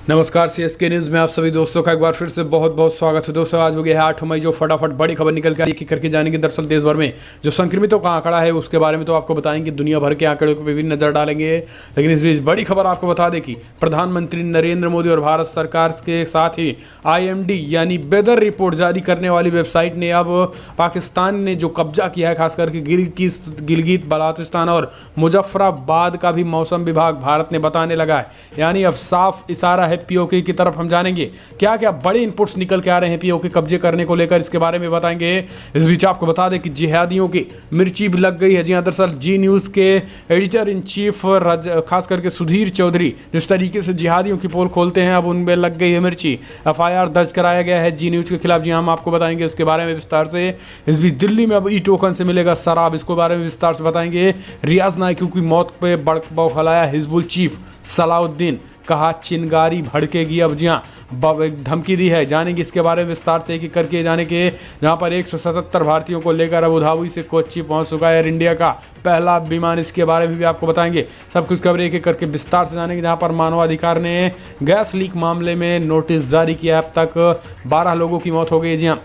नमस्कार CSK news में आप सभी दोस्तों का एक बार फिर से बहुत बहुत स्वागत है। दोस्तों आज हो गया है 8 मई, जो फटाफट बड़ी खबर निकल के एक करके जानेंगे। दरअसल देश भर में जो संक्रमितों का आंकड़ा है उसके बारे में तो आपको बताएंगे, दुनिया भर के आंकड़ों पर भी नजर डालेंगे। लेकिन इस बीच बड़ी खबर आपको बता दें कि प्रधानमंत्री नरेंद्र मोदी और भारत सरकार के साथ ही IMD यानी वेदर रिपोर्ट जारी करने वाली वेबसाइट ने अब पाकिस्तान ने जो कब्जा किया है, खास करके गिलगित बाल्टिस्तान और मुजफ्फराबाद का भी मौसम विभाग भारत ने बताने लगा है। यानी अब साफ इशारा है पीओके की तरफ। हम जानेंगे क्या क्या बड़े इनपुट्स निकल के आ रहे हैं पीओके कब्जे करने को लेकर, इसके बारे में बताएंगे। इस बीच आपको बता दें कि जिहादियों की मिर्ची भी लग गई है। जी हां, दरअसल जी न्यूज़ के एडिटर इन चीफ खास करके सुधीर चौधरी जिस तरीके से जिहादियों की पोल खोलते हैं, अब उनमें लग गई है मिर्ची। FIR दर्ज कराया गया है जी न्यूज़ के खिलाफ। जी हम आपको बताएंगे उसके बारे में विस्तार से। इस बीच दिल्ली में अब ई टोकन से मिलेगा शराब, इसको बारे में विस्तार से बताएंगे। रियाज नायकू की मौत पे बौखलाया हिजबुल चीफ सलाउद्दीन, कहा चिंगारी भड़केगी अब। जी हाँ, धमकी दी है। जानेंगे इसके बारे में विस्तार से एक एक करके जाने के। जहाँ पर 177 भारतीयों को लेकर अब अबुधाबी से कोच्चि पहुंच चुका है एयर इंडिया का पहला विमान, इसके बारे में भी आपको बताएंगे। सब कुछ खबर एक एक करके विस्तार से जानेंगे। जहाँ पर मानवाधिकार ने गैस लीक मामले में नोटिस जारी किया, अब तक 12 लोगों की मौत हो गई। जी हाँ,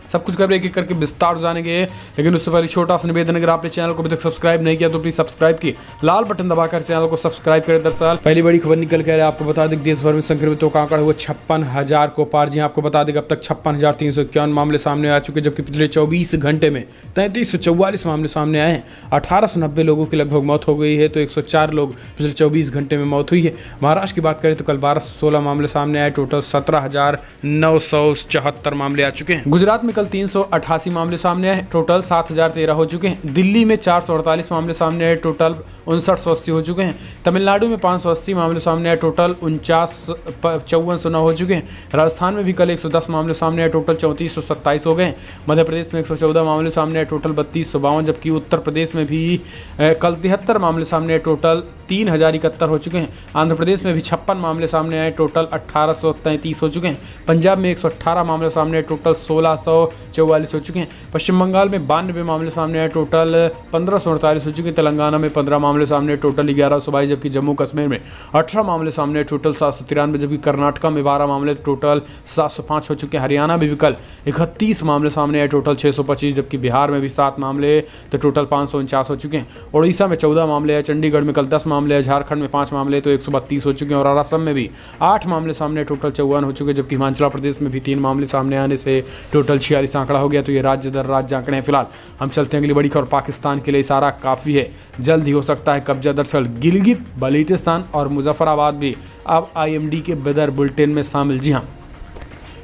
सब कुछ खबर एक एक करके विस्तार जानेंगे। लेकिन उससे पहले छोटा सा निवेदन, अगर आपने चैनल को अभी तक सब्सक्राइब नहीं किया तो प्लीज सब्सक्राइब की लाल बटन दबाकर चैनल को सब्सक्राइब करें। दरअसल पहली बड़ी खबर निकल के आपको बता दें, देश भर में संक्रमितों का आंकड़ा हुआ 56,000 को पार। जी आपको बता दें अब तक 56,351 मामले सामने आ चुके, जबकि पिछले 24 घंटे में 3344 मामले सामने आए हैं। 1890 लोगों की लगभग मौत हो गई है, तो 104 लोग पिछले 24 घंटे में मौत हुई है। महाराष्ट्र की बात करें तो कल 1216 मामले सामने आए, टोटल 17,974 मामले आ चुके हैं। गुजरात में कल 388 मामले सामने आए, टोटल 7,013 हो चुके हैं। दिल्ली में 448 मामले सामने आए, टोटल 5980 हो चुके हैं। तमिलनाडु में 580 मामले सामने आए, टोटल 54,9 हो चुके हैं। राजस्थान में भी कल 110 मामले सामने आए, टोटल 3427 हो गए। मध्य प्रदेश में 114 मामले सामने आए, टोटल 3252, जबकि उत्तर प्रदेश में भी कल 73 मामले सामने आए, टोटल 3071 हो चुके हैं। आंध्र प्रदेश में भी 56 मामले सामने आए, टोटल 1833 हो चुके हैं। पंजाब में 118 मामले सामने आए, टोटल 1644 हो चुके हैं। पश्चिम बंगाल में 92 मामले सामने आए, टोटल 1548 हो चुके हैं। तेलंगाना में 15 मामले सामने आए, टोटल 1122, जबकि जम्मू कश्मीर में 18 मामले सामने आए, टोटल 793, जबकि कर्नाटक में 12 मामले, टोटल 705 हो चुके हैं। हरियाणा में भी कल 31 मामले सामने आए, टोटल 625, जबकि बिहार में भी 7 मामले, तो टोटल 549 हो चुके हैं। उड़ीसा में 14 मामले आए, चंडीगढ़ में कल 10 मामले आए, झारखंड में 5 मामले, तो 132 हो चुके हैं। और असम में भी 8 मामले सामने, टोटल 54 हो चुके हैं, जबकि हिमाचल प्रदेश में भी 3 मामले सामने आने से टोटल 46 आंकड़ा हो गया। तो ये राज्य दर राज्य आंकड़े हैं। फिलहाल हम चलते हैं अगली बड़ी खबर। पाकिस्तान के लिए इशारा काफ़ी है, जल्द ही हो सकता है कब्जा। दरअसल गिलगित बाल्टिस्तान और मुजफ्फराबाद भी अब IMD के वेदर बुलेटिन में शामिल। जी हाँ,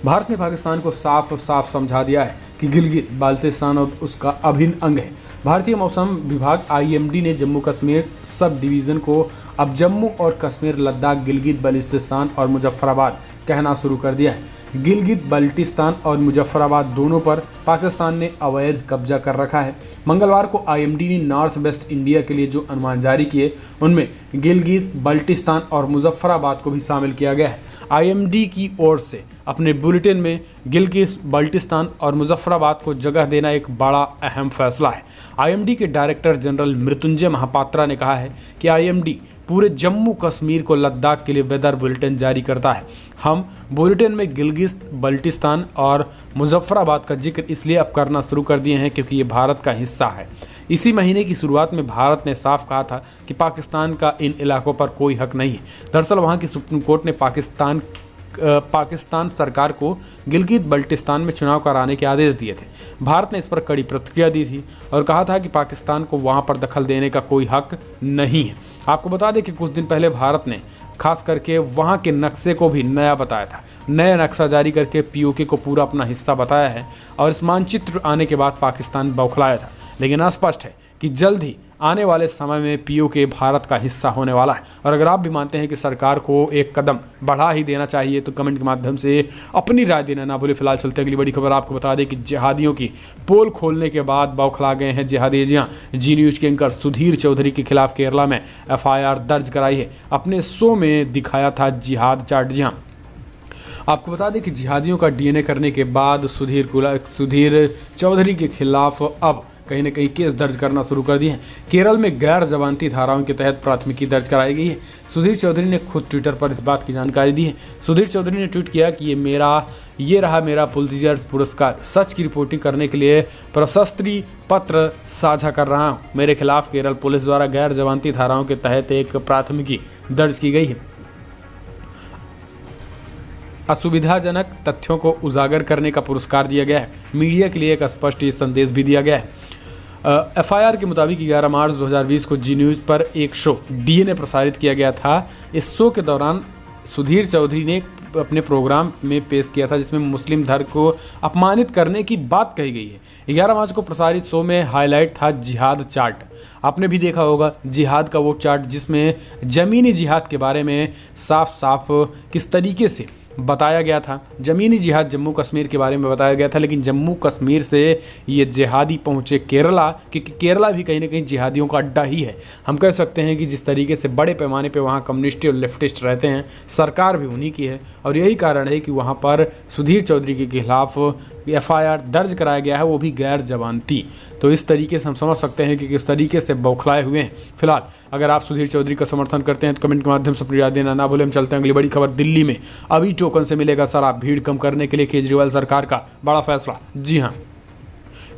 भारत ने पाकिस्तान को साफ साफ समझा दिया है कि गिलगित बाल्टिस्तान और उसका अभिन्न अंग है। भारतीय मौसम विभाग IMD ने जम्मू कश्मीर सब डिवीज़न को अब जम्मू और कश्मीर, लद्दाख, गिलगित बाल्टिस्तान और मुजफ्फराबाद कहना शुरू कर दिया है। गिलगित बाल्टिस्तान और मुजफ्फराबाद दोनों पर पाकिस्तान ने अवैध कब्जा कर रखा है। मंगलवार को IMD ने नॉर्थ वेस्ट इंडिया के लिए जो अनुमान जारी किए, उनमें गिलगित बाल्टिस्तान और मुजफ्फराबाद को भी शामिल किया गया है। IMD की ओर से अपने बुलेटिन में गिलगित बाल्टिस्तान और मुजफ्फराबाद को जगह देना एक बड़ा अहम फैसला है। IMD के डायरेक्टर जनरल मृत्युंजय महापात्रा ने कहा है कि IMD पूरे जम्मू कश्मीर को लद्दाख के लिए वेदर बुलेटिन जारी करता है। हम बुलेटिन में गिलगित बाल्टिस्तान और मुजफ्फराबाद का जिक्र इसलिए अब करना शुरू कर दिए हैं क्योंकि ये भारत का हिस्सा है। इसी महीने की शुरुआत में भारत ने साफ कहा था कि पाकिस्तान का इन इलाकों पर कोई हक नहीं है। दरअसल वहाँ की सुप्रीम कोर्ट ने पाकिस्तान सरकार को गिलगित बाल्टिस्तान में चुनाव कराने के आदेश दिए थे। भारत ने इस पर कड़ी प्रतिक्रिया दी थी और कहा था कि पाकिस्तान को वहां पर दखल देने का कोई हक नहीं है। आपको बता दें कि कुछ दिन पहले भारत ने खास करके वहां के नक्शे को भी नया बताया था। नया नक्शा जारी करके POK को पूरा अपना हिस्सा बताया है और इस मानचित्र आने के बाद पाकिस्तान बौखलाया था। लेकिन स्पष्ट है कि जल्द ही आने वाले समय में POK भारत का हिस्सा होने वाला है। और अगर आप भी मानते हैं कि सरकार को एक कदम बढ़ा ही देना चाहिए तो कमेंट के माध्यम से अपनी राय देना ना भूलें। फिलहाल चलते अगली बड़ी खबर आपको बता दें कि जिहादियों की पोल खोलने के बाद बौखला गए हैं जिहादी। जी हाँ, जी न्यूज़ के एंकर सुधीर चौधरी के खिलाफ केरला में FIR दर्ज कराई है। अपने शो में दिखाया था जिहाद चार्ट। जी हाँ, आपको बता दें कि जिहादियों का DNA करने के बाद सुधीर चौधरी के खिलाफ अब कहीं ना कहीं केस दर्ज करना शुरू कर दिए हैं। केरल में गैर जमानती धाराओं के तहत प्राथमिकी दर्ज कराई गई है। सुधीर चौधरी ने खुद ट्विटर पर इस बात की जानकारी दी है। सुधीर चौधरी ने ट्वीट किया कि ये रहा मेरा पुलित्जर पुरस्कार, सच की रिपोर्टिंग करने के लिए प्रशस्ति पत्र साझा कर रहा हूँ। मेरे खिलाफ केरल पुलिस द्वारा गैर जमानती धाराओं के तहत एक प्राथमिकी दर्ज की गई है। असुविधाजनक तथ्यों को उजागर करने का पुरस्कार दिया गया है। मीडिया के लिए एक स्पष्ट संदेश भी दिया गया है। एफआईआर के मुताबिक 11 मार्च 2020 को जी न्यूज़ पर एक शो डीएनए प्रसारित किया गया था। इस शो के दौरान सुधीर चौधरी ने अपने प्रोग्राम में पेश किया था जिसमें मुस्लिम धर्म को अपमानित करने की बात कही गई है। 11 मार्च को प्रसारित शो में हाईलाइट था जिहाद चार्ट। आपने भी देखा होगा जिहाद का वो चार्ट जिसमें ज़मीनी जिहाद के बारे में साफ साफ किस तरीके से बताया गया था। ज़मीनी जिहाद जम्मू कश्मीर के बारे में बताया गया था, लेकिन जम्मू कश्मीर से ये जिहादी पहुँचे केरला, क्योंकि केरला भी कहीं ना कहीं जिहादियों का अड्डा ही है। हम कह सकते हैं कि जिस तरीके से बड़े पैमाने पे वहाँ कम्युनिस्ट और लेफ्टिस्ट रहते हैं, सरकार भी उन्हीं की है और यही कारण है कि वहाँ पर सुधीर चौधरी के खिलाफ एफआईआर दर्ज कराया गया है, वो भी गैर जमानती। तो इस तरीके से हम समझ सकते हैं कि किस तरीके से बौखलाए हुए हैं। फिलहाल अगर आप सुधीर चौधरी का समर्थन करते हैं तो कमेंट के माध्यम से अपनी राय देना ना भूलें। हम चलते हैं अगली बड़ी खबर। दिल्ली में अभी टोकन से मिलेगा शराब, भीड़ कम करने के लिए केजरीवाल सरकार का बड़ा फैसला। जी हाँ,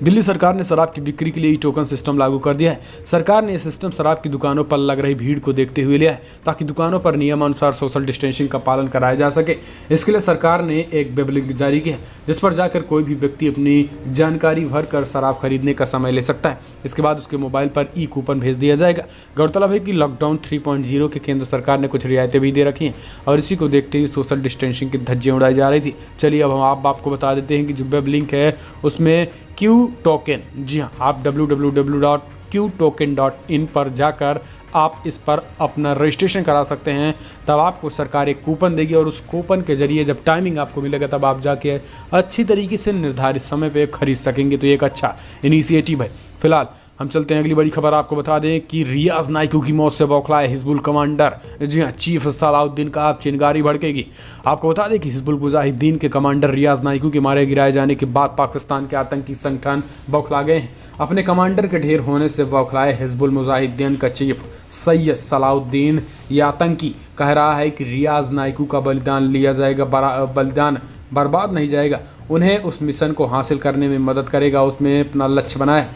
दिल्ली सरकार ने शराब की बिक्री के लिए ई टोकन सिस्टम लागू कर दिया है। सरकार ने यह सिस्टम शराब की दुकानों पर लग रही भीड़ को देखते हुए लिया है ताकि दुकानों पर नियमानुसार सोशल डिस्टेंसिंग का पालन कराया जा सके। इसके लिए सरकार ने एक वेब लिंक जारी किया है जिस पर जाकर कोई भी व्यक्ति अपनी जानकारी भरकर शराब खरीदने का समय ले सकता है। इसके बाद उसके मोबाइल पर ई कूपन भेज दिया जाएगा। गौरतलब है कि लॉकडाउन 3.0 के केंद्र सरकार ने कुछ रियायतें भी दे रखी हैं और इसी को देखते हुए सोशल डिस्टेंसिंग की धज्जियां उड़ाई जा रही थी। चलिए अब हम आपको बता देते हैं कि जो वेब लिंक है उसमें क्यू टोकन, जी हाँ, आप www.qtoken.in पर जाकर आप इस पर अपना रजिस्ट्रेशन करा सकते हैं। तब आपको सरकार एक कूपन देगी और उस कूपन के जरिए जब टाइमिंग आपको मिलेगा तब आप जाके अच्छी तरीके से निर्धारित समय पे खरीद सकेंगे। तो ये एक अच्छा इनिशिएटिव है। फिलहाल हम चलते हैं अगली बड़ी खबर। आपको बता दें कि रियाज नाइकू की मौत से बौखलाए हिजबुल कमांडर। जी हाँ, चीफ सलाउद्दीन का अब चिंगारी भड़केगी। आपको बता दें कि हिजबुल मुजाहिदीन के कमांडर रियाज नाइकू के मारे गिराए जाने के बाद पाकिस्तान के आतंकी संगठन बौखला गए हैं। अपने कमांडर के ढेर होने से बौखलाए हिजबुल मुजाहिदीन का चीफ सैयद सलाउद्दीन ये आतंकी कह रहा है कि रियाज नाइकू का बलिदान लिया जाएगा, बलिदान बर्बाद नहीं जाएगा, उन्हें उस मिशन को हासिल करने में मदद करेगा, उसमें अपना लक्ष्य बनाए।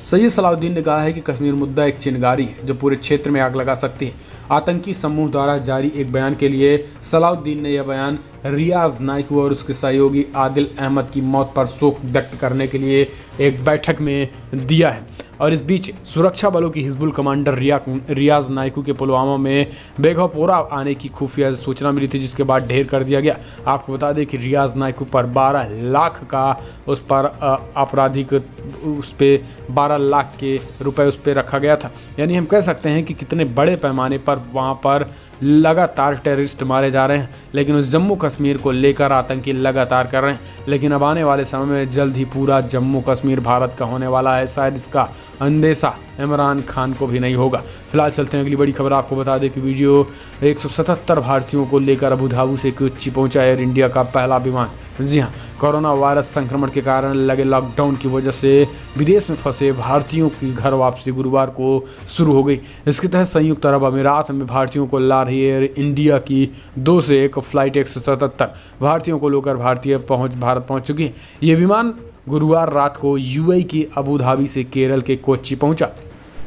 सैयद सलाउद्दीन ने कहा है कि कश्मीर मुद्दा एक चिंगारी है जो पूरे क्षेत्र में आग लगा सकती है। आतंकी समूह द्वारा जारी एक बयान के लिए सलाउद्दीन ने यह बयान रियाज नाइकू और उसके सहयोगी आदिल अहमद की मौत पर शोक व्यक्त करने के लिए एक बैठक में दिया है। और इस बीच सुरक्षा बलों की हिजबुल कमांडर रियाज नाइकू के पुलवामा में बेगमपुरा आने की खुफिया सूचना मिली थी जिसके बाद ढेर कर दिया गया। आपको बता दें कि रियाज नाइकू पर 12 लाख का उस पर आपराधिक उस पर 12 लाख के रुपए उस पर रखा गया था। यानी हम कह सकते हैं कि कितने बड़े पैमाने पर वहाँ पर लगातार टेररिस्ट मारे जा रहे हैं, लेकिन उस जम्मू कश्मीर को लेकर आतंकी लगातार कर रहे हैं। लेकिन अब आने वाले समय में जल्द ही पूरा जम्मू कश्मीर भारत का होने वाला है। शायद इसका अंदेशा इमरान खान को भी नहीं होगा। फिलहाल चलते हैं अगली बड़ी खबर। आपको बता दें कि वीडियो 177 भारतीयों को लेकर अबू धाबी से कोच्चि पहुंचा एयर इंडिया का पहला विमान। जी हाँ, कोरोना वायरस संक्रमण के कारण लगे लॉकडाउन की वजह से विदेश में फंसे भारतीयों की घर वापसी गुरुवार को शुरू हो गई। इसके तहत संयुक्त अरब अमीरात में भारतीयों को ला रही एयर इंडिया की 2 से 1 फ्लाइट 177 भारतीयों को लेकर भारत पहुंच चुकी है। ये विमान गुरुवार रात को यूएई की अबू धाबी से केरल के कोच्चि पहुंचा।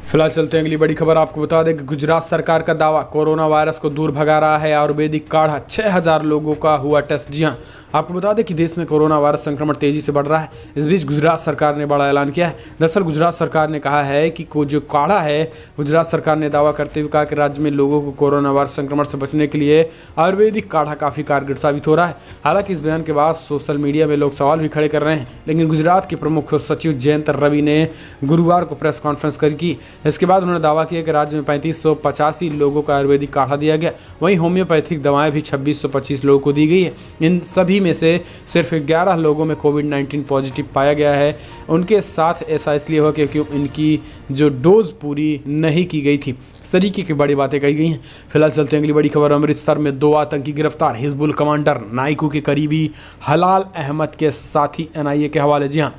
फिलहाल चलते हैं अगली बड़ी खबर। आपको बता दें कि गुजरात सरकार का दावा कोरोना वायरस को दूर भगा रहा है। आयुर्वेदिक काढ़ा 6000 लोगों का हुआ टेस्ट। जी हाँ, आपको बता दें कि देश में कोरोना वायरस संक्रमण तेजी से बढ़ रहा है। इस बीच गुजरात सरकार ने बड़ा ऐलान किया है। दरअसल गुजरात सरकार ने कहा है कि जो काढ़ा है, गुजरात सरकार ने दावा करते हुए कहा कि राज्य में लोगों को कोरोना वायरस संक्रमण से बचने के लिए आयुर्वेदिक काढ़ा काफ़ी कारगर साबित हो रहा है। हालांकि इस बयान के बाद सोशल मीडिया में लोग सवाल भी खड़े कर रहे हैं, लेकिन गुजरात के प्रमुख सचिव जयंत रवि ने गुरुवार को प्रेस कॉन्फ्रेंस की। इसके बाद उन्होंने दावा किया कि राज्य में 3585 लोगों का आयुर्वेदिक काढ़ा दिया गया। वहीं होम्योपैथिक दवाएं भी 2625 लोगों को दी गई है। इन सभी में से सिर्फ 11 लोगों में कोविड-19 पॉजिटिव पाया गया है। उनके साथ ऐसा इसलिए हुआ क्योंकि इनकी जो डोज पूरी नहीं की गई थी। इस तरीके की बड़ी बातें कही गई हैं। फिलहाल चलते हैं अगली बड़ी खबर। अमृतसर में 2 आतंकी गिरफ्तार। हिजबुल कमांडर नाइकू के करीबी हलाल अहमद के साथी एनआईए के हवाले। जी हाँ,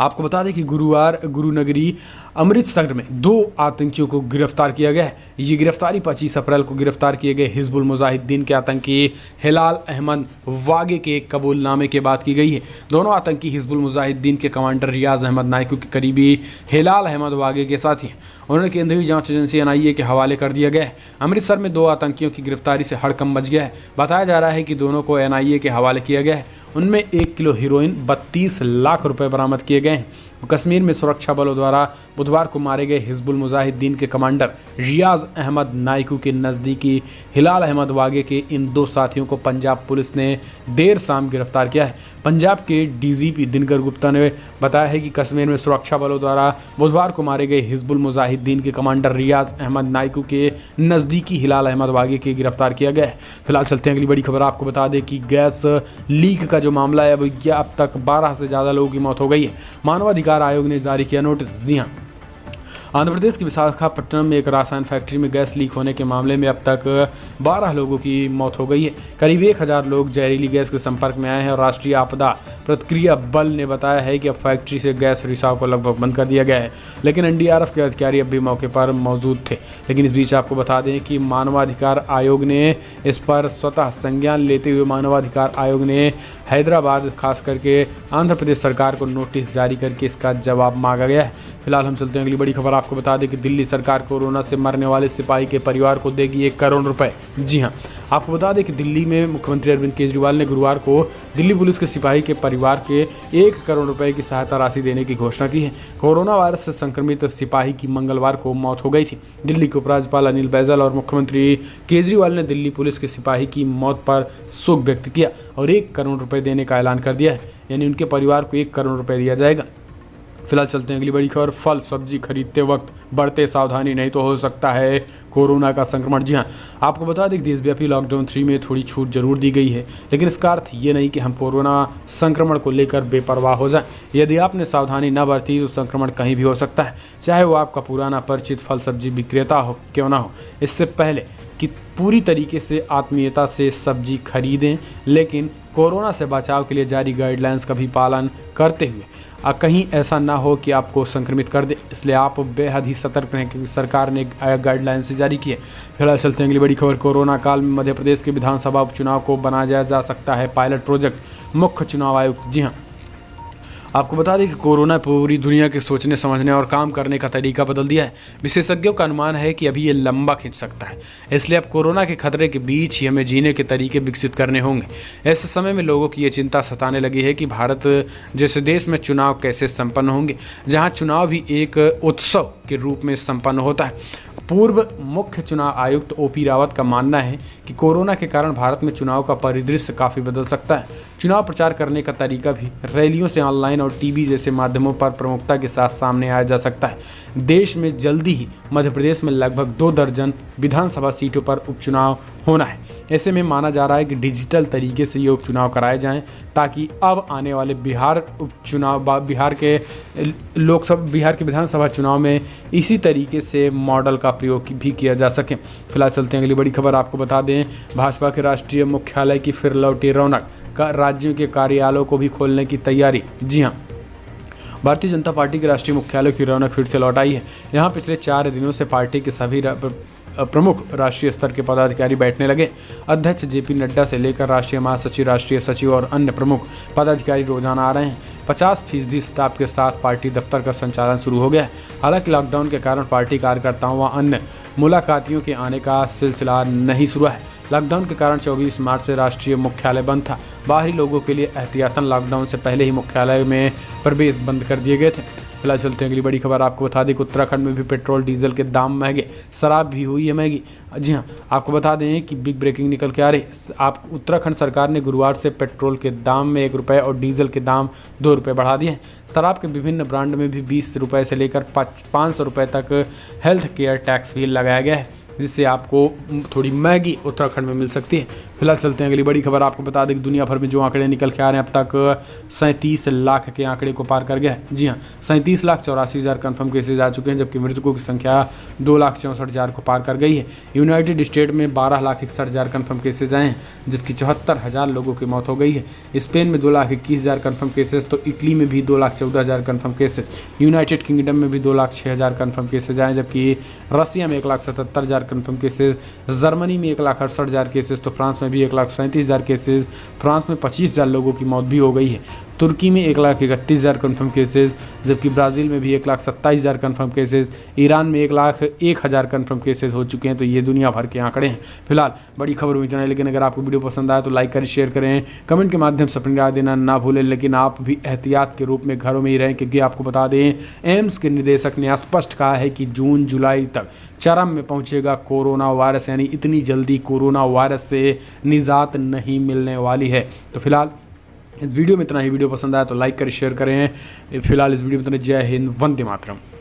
आपको बता दें कि गुरुवार गुरुनगरी अमृतसर में 2 आतंकियों को गिरफ्तार किया गया है। ये गिरफ्तारी 25 अप्रैल को गिरफ्तार किए गए हिजबुल मुजाहिदीन के आतंकी हिलाल अहमद वागे के कबूलनामे के बाद की गई है। दोनों आतंकी हिजबुल मुजाहिदीन के कमांडर रियाज अहमद नाइकू के करीबी हिलाल अहमद वागे के साथी हैं। उन्हें केंद्रीय जांच एजेंसी NIA के हवाले कर दिया गया है। अमृतसर में 2 आतंकियों की गिरफ्तारी से हड़कंप मच गया है। बताया जा रहा है कि दोनों को NIA के हवाले किया गया है। उनमें 1 किलो हीरोइन 32 लाख रुपए बरामद किए गए हैं। कश्मीर में सुरक्षा बलों द्वारा बुधवार को मारे गए हिजबुल मुजाहिदीन के कमांडर रियाज अहमद नाइकू के नज़दीकी हिलाल अहमद वागे के इन 2 साथियों को पंजाब पुलिस ने देर शाम गिरफ्तार किया है। पंजाब के DGP दिनकर गुप्ता ने बताया है कि कश्मीर में सुरक्षा बलों द्वारा बुधवार को मारे गए हिजबुल मुजाहिदीन के कमांडर रियाज अहमद नाइकू के नज़दीकी हिलाल अहमद वागे के गिरफ्तार किया गया है। फिलहाल चलते हैं अगली बड़ी खबर। आपको बता दें कि गैस लीक का जो मामला है अब तक 12 से ज़्यादा लोगों की मौत हो गई है। मानवाधिकार आयोग ने जारी किया नोटिस। जी हाँ, आंध्र प्रदेश की विशाखापट्टनम में एक रसायन फैक्ट्री में गैस लीक होने के मामले में अब तक 12 लोगों की मौत हो गई है। करीब 1000 लोग जहरीली गैस के संपर्क में आए हैं और राष्ट्रीय आपदा प्रतिक्रिया बल ने बताया है कि अब फैक्ट्री से गैस रिसाव को लगभग बंद कर दिया गया है, लेकिन NDRF के अधिकारी अब भी मौके पर मौजूद थे। लेकिन इस बीच आपको बता दें कि मानवाधिकार आयोग ने इस पर स्वतः संज्ञान लेते हुए मानवाधिकार आयोग ने हैदराबाद खास करके आंध्र प्रदेश सरकार को नोटिस जारी करके इसका जवाब मांगा गया है। फिलहाल हम चलते हैं अगली बड़ी खबर। आपको बता दें कि दिल्ली सरकार कोरोना से मरने वाले सिपाही के परिवार को देगी 1 करोड़ रुपए। जी हां, आपको बता दें कि दिल्ली में मुख्यमंत्री अरविंद केजरीवाल ने गुरुवार को दिल्ली पुलिस के सिपाही के परिवार के 1 करोड़ रुपए की सहायता राशि देने की घोषणा की है। कोरोना वायरस से संक्रमित सिपाही की मंगलवार को मौत हो गई थी। दिल्ली के उपराज्यपाल अनिल बैजल और मुख्यमंत्री केजरीवाल ने दिल्ली पुलिस के सिपाही की मौत पर शोक व्यक्त किया और 1 करोड़ रुपए देने का ऐलान कर दिया है, यानी उनके परिवार को 1 करोड़ रुपए दिया जाएगा। फिलहाल चलते हैं अगली बड़ी खबर। फल सब्जी खरीदते वक्त बरते सावधानी, नहीं तो हो सकता है कोरोना का संक्रमण। जी हाँ, आपको बता दें कि देशव्यापी लॉकडाउन 3 में थोड़ी छूट जरूर दी गई है, लेकिन इसका अर्थ ये नहीं कि हम कोरोना संक्रमण को लेकर बेपरवाह हो जाएं। यदि आपने सावधानी न बरती तो संक्रमण कहीं भी हो सकता है, चाहे वो आपका पुराना परिचित फल सब्जी विक्रेता हो क्यों ना हो। इससे पहले कि पूरी तरीके से आत्मीयता से सब्जी खरीदें, लेकिन कोरोना से बचाव के लिए जारी गाइडलाइंस का भी पालन करते हुए कहीं ऐसा ना हो कि आपको संक्रमित कर दे, इसलिए आप बेहद ही सतर्क रहें क्योंकि सरकार ने गाइडलाइंस जारी की है। फिलहाल चलते हैं अगली बड़ी खबर। कोरोना काल में मध्य प्रदेश के विधानसभा उपचुनाव को बनाया जा सकता है पायलट प्रोजेक्ट, मुख्य चुनाव आयुक्त। जी हाँ, आपको बता दें कि कोरोना पूरी दुनिया के सोचने समझने और काम करने का तरीका बदल दिया है। विशेषज्ञों का अनुमान है कि अभी ये लंबा खिंच सकता है, इसलिए अब कोरोना के खतरे के बीच ही हमें जीने के तरीके विकसित करने होंगे। ऐसे समय में लोगों की ये चिंता सताने लगी है कि भारत जैसे देश में चुनाव कैसे संपन्न होंगे, जहाँ चुनाव भी एक उत्सव के रूप में संपन्न होता है। पूर्व मुख्य चुनाव आयुक्त OP रावत का मानना है कि कोरोना के कारण भारत में चुनाव का परिदृश्य काफ़ी बदल सकता है। चुनाव प्रचार करने का तरीका भी रैलियों से ऑनलाइन और टीवी जैसे माध्यमों पर प्रमुखता के साथ सामने आया जा सकता है। देश में जल्दी ही मध्य प्रदेश में लगभग 2 दर्जन विधानसभा सीटों पर उपचुनाव होना है। ऐसे में माना जा रहा है कि डिजिटल तरीके से ये उपचुनाव कराए जाएं, ताकि अब आने वाले बिहार के विधानसभा चुनाव में इसी तरीके से मॉडल का प्रयोग भी किया जा सके। फिलहाल चलते हैं अगली बड़ी खबर। आपको बता दें, भाजपा के राष्ट्रीय मुख्यालय की फिर लौटी रौनक, राज्यों के कार्यालयों को भी खोलने की तैयारी। जी हाँ, भारतीय जनता पार्टी के राष्ट्रीय मुख्यालय की रौनक फिर से लौट आई है। यहाँ पिछले 4 दिनों से पार्टी के सभी प्रमुख राष्ट्रीय स्तर के पदाधिकारी बैठने लगे। अध्यक्ष JP नड्डा से लेकर राष्ट्रीय महासचिव, राष्ट्रीय सचिव और अन्य प्रमुख पदाधिकारी रोजाना आ रहे हैं। 50% स्टाफ के साथ पार्टी दफ्तर का संचालन शुरू हो गया है। हालांकि लॉकडाउन के कारण पार्टी कार्यकर्ताओं व अन्य मुलाकातियों के आने का सिलसिला नहीं शुरू है। लॉकडाउन के कारण 24 मार्च से राष्ट्रीय मुख्यालय बंद था। बाहरी लोगों के लिए एहतियातन लॉकडाउन से पहले ही मुख्यालय में प्रवेश बंद कर दिए गए थे। फिलहाल चलते हैं अगली बड़ी खबर। आपको बता दें कि उत्तराखंड में भी पेट्रोल डीजल के दाम महंगे, शराब भी हुई है महंगी। जी हाँ, आपको बता दें कि बिग ब्रेकिंग निकल के आ रही। उत्तराखंड सरकार ने गुरुवार से पेट्रोल के दाम में 1 रुपये और डीजल के दाम 2 रुपये बढ़ा दिए हैं। शराब के विभिन्न ब्रांड में भी 20 रुपये से लेकर 500 रुपये तक हेल्थ केयर टैक्स भी लगाया गया है। जिससे आपको थोड़ी मैगी उत्तराखंड में मिल सकती है। फिलहाल चलते हैं अगली बड़ी खबर। आपको बता दें कि दुनिया भर में जो आंकड़े निकल के आ रहे हैं, अब तक 37 लाख के आंकड़े को पार कर गया। जी हाँ, 37,84,000 कन्फर्म केसेज आ चुके हैं, जबकि मृतकों की संख्या 2,64,000 को पार कर गई है। यूनाइटेड स्टेट में 12,61,000 कन्फर्म केसेज आए हैं, जबकि 74,000 लोगों की मौत हो गई है। स्पेन में 2,21,000 कन्फर्म केसेज, तो इटली में भी 2,14,000 कन्फर्म केसेज, यूनाइटेड किंगडम में भी 2,06,000 कन्फर्म केसेज आए, जबकि रसिया में 1,77,000 कन्फर्म केसेज, जर्मनी में 1,68,000 केसेज, तो फ्रांस में भी 1,37,000 केसेज। फ्रांस में 25,000 लोगों की मौत भी हो गई है। तुर्की में 1,31,000 कन्फर्म केसेज, जबकि ब्राज़ील में भी 1,27,000 कन्फर्म केसेज, ईरान में 1,01,000 कन्फर्म केसेज हो चुके हैं। तो ये दुनिया भर के आंकड़े हैं। फिलहाल बड़ी खबर में इतना है, लेकिन अगर आपको वीडियो पसंद आए तो लाइक करें, शेयर करें, कमेंट के माध्यम से अपनी राय देना ना भूलें। लेकिन आप भी एहतियात के रूप में घरों में ही रहें, क्योंकि आपको बता दें एम्स के निदेशक ने स्पष्ट कहा है कि जून जुलाई तक चरम में पहुंचेगा कोरोना वायरस, यानी इतनी जल्दी कोरोना वायरस से निजात नहीं मिलने वाली है। तो फिलहाल इस वीडियो में इतना ही। वीडियो पसंद आया तो लाइक करें, शेयर करें। फिलहाल इस वीडियो में इतना। जय हिंद, वंदे मातरम।